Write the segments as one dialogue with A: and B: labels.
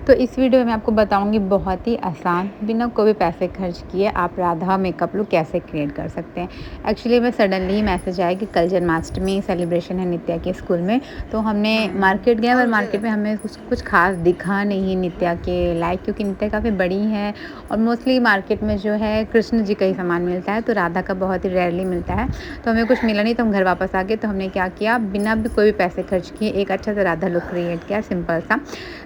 A: तो इस वीडियो में मैं आपको बताऊंगी बहुत ही आसान बिना कोई भी पैसे खर्च किए आप राधा मेकअप लुक कैसे क्रिएट कर सकते हैं। एक्चुअली मैं सडनली ही मैसेज आया कि कल जन्माष्टमी सेलिब्रेशन है नित्या के स्कूल में, तो हमने मार्केट गए और मार्केट में हमें कुछ खास दिखा नहीं नित्या के लायक, क्योंकि नित्या काफ़ी बड़ी है और मोस्टली मार्केट में जो है कृष्ण जी का ही सामान मिलता है, तो राधा का बहुत ही रेयरली मिलता है। तो हमें कुछ मिला नहीं, तो हम घर वापस आ गए। तो हमने क्या किया, बिना भी कोई भी पैसे खर्च किए एक अच्छा सा राधा लुक क्रिएट किया, सिंपल सा।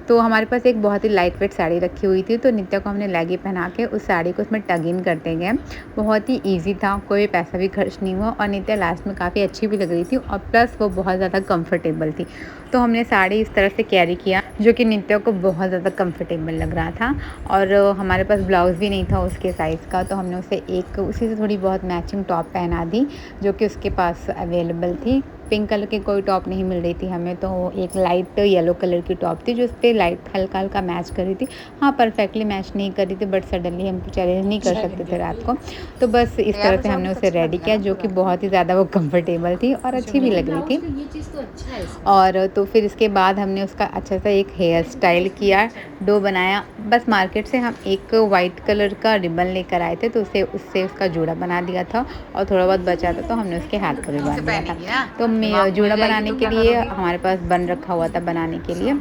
A: तो हमारे पास एक बहुत ही लाइट वेट साड़ी रखी हुई थी, तो नित्या को हमने लेगी पहना के उस साड़ी को उसमें टग इन करते गए। बहुत ही ईजी था, कोई पैसा भी खर्च नहीं हुआ और नित्या लास्ट में काफ़ी अच्छी भी लग रही थी और प्लस वो बहुत ज़्यादा कंफर्टेबल थी। तो हमने साड़ी इस तरह से कैरी किया जो कि नित्या को बहुत ज़्यादा कंफर्टेबल लग रहा था। और हमारे पास ब्लाउज़ भी नहीं था उसके साइज़ का, तो हमने उसे एक उसी से थोड़ी बहुत मैचिंग टॉप पहना दी जो कि उसके पास अवेलेबल थी। पिंक कलर की कोई टॉप नहीं मिल रही थी हमें, तो एक लाइट येलो कलर की टॉप थी जो उस पर लाइट हल्का हल्का मैच कर रही थी। हाँ, परफेक्टली मैच नहीं कर रही थी, बट सडनली हम चैलेंज नहीं कर सकते थे रात को। तो बस इस तरह से हमने उसे रेडी किया जो कि बहुत ही ज़्यादा वो कंफर्टेबल थी और अच्छी भी लग रही थी। और तो फिर इसके बाद हमने उसका अच्छा सा एक हेयर स्टाइल किया, डो बनाया। बस मार्केट से हम एक वाइट कलर का रिबन लेकर आए थे, तो उससे उसका जूड़ा बना दिया था और थोड़ा बहुत बचा था तो हमने उसके हाथ को भी बांध दिया था। तो जूड़ा बनाने के लिए हमारे पास बन रखा हुआ था बनाने के लिए,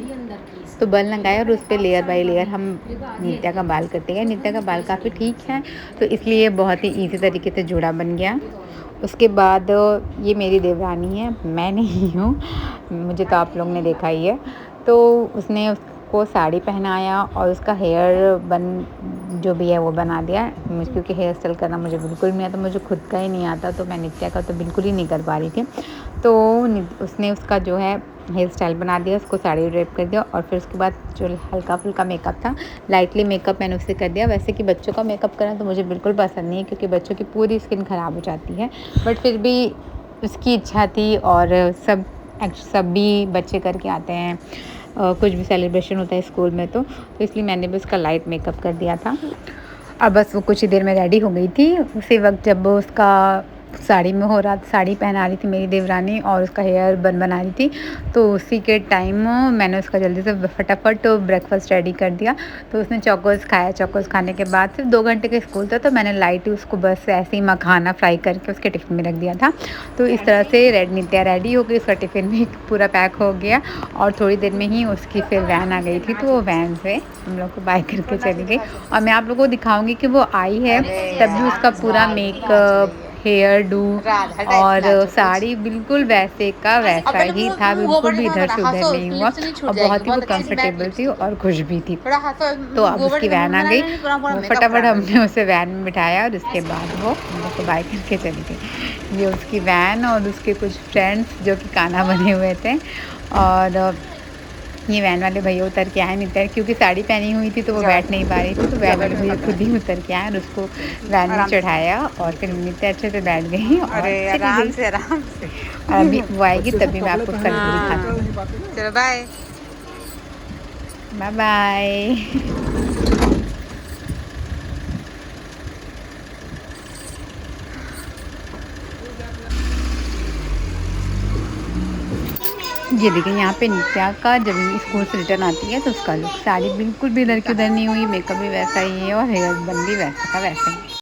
A: तो बन लगाया और उस पर लेयर बाय लेयर हम नित्या का बाल करते गए। नित्या का बाल काफ़ी ठीक है, तो इसलिए बहुत ही ईजी तरीके से जूड़ा बन गया। उसके बाद ये मेरी देवरानी है, मैं नहीं हूँ, मुझे तो आप लोग ने देखा ही है। तो उसने उसको साड़ी पहनाया और उसका हेयर बन जो भी है वो बना दिया। क्योंकि हेयर स्टाइल करना मुझे बिल्कुल नहीं आता, मुझे खुद का ही नहीं आता, तो मैं नित्या का तो बिल्कुल ही नहीं कर पा रही थी। तो उसने उसका जो है हेयर स्टाइल बना दिया, उसको साड़ी ड्रेप कर दिया और फिर उसके बाद जो हल्का फुल्का मेकअप था, लाइटली मेकअप मैंने उससे कर दिया। वैसे कि बच्चों का मेकअप करना तो मुझे बिल्कुल पसंद नहीं है क्योंकि बच्चों की पूरी स्किन ख़राब हो जाती है, बट फिर भी उसकी इच्छा थी और सब भी बच्चे करके आते हैं, कुछ भी सेलिब्रेशन होता है स्कूल में, तो इसलिए मैंने भी उसका लाइट मेकअप कर दिया था। अब बस वो कुछ ही देर में रेडी हो गई थी। उसी वक्त जब वो उसका साड़ी में हो रहा था, साड़ी पहना रही थी मेरी देवरानी और उसका हेयर बना रही थी, तो उसी के टाइम मैंने उसका जल्दी से फटाफट ब्रेकफास्ट रेडी कर दिया। तो उसने चोकोस खाया, चोकोस खाने के बाद फिर 2 घंटे का स्कूल था, तो मैंने लाइट उसको बस ऐसे ही मखाना फ्राई करके उसके टिफ़िन में रख दिया था। तो इस तरह से नित्या रेडी हो गई, उसका टिफ़िन भी पूरा पैक हो गया और थोड़ी देर में ही उसकी फिर वैन आ गई थी, तो वो वैन से हम लोग को बाय करके चली गई। और मैं आप लोगों को दिखाऊंगी कि वो आई है तब भी उसका पूरा मेकअप, हेयर डू और साड़ी बिल्कुल वैसे का वैसा ही था, बिल्कुल भी इधर से उधर नहीं हुआ और बहुत ही वो कंफर्टेबल थी और खुश भी थी। तो अब उसकी वैन आ गई, वो फटाफट हमने उसे वैन में बिठाया और उसके बाद वो हम लोग को बाय करके चली गई। ये उसकी वैन और उसके कुछ फ्रेंड्स जो कि कान्हा बने हुए थे, और ये वैन वाले भैया उतर के आए नित्या, क्योंकि साड़ी पहनी हुई थी तो वो बैठ नहीं पा रही थी, तो वैन वाले भैया खुद ही उतर के आए और उसको वैन में चढ़ाया और फिर नित्या अच्छे से बैठ गई और
B: आराम से
A: और अभी वो आएगी तभी मैं आपको उसका लुक दिखाती हूँ।
B: चलो बाय
A: बाय बाय। ये देखिए यहाँ पे नित्या का जब स्कूल से रिटर्न आती है तो उसका लुक, साड़ी बिल्कुल भी इधर की उधर नहीं हुई, मेकअप भी वैसा ही है और हेयर बन भी वैसा का वैसा ही।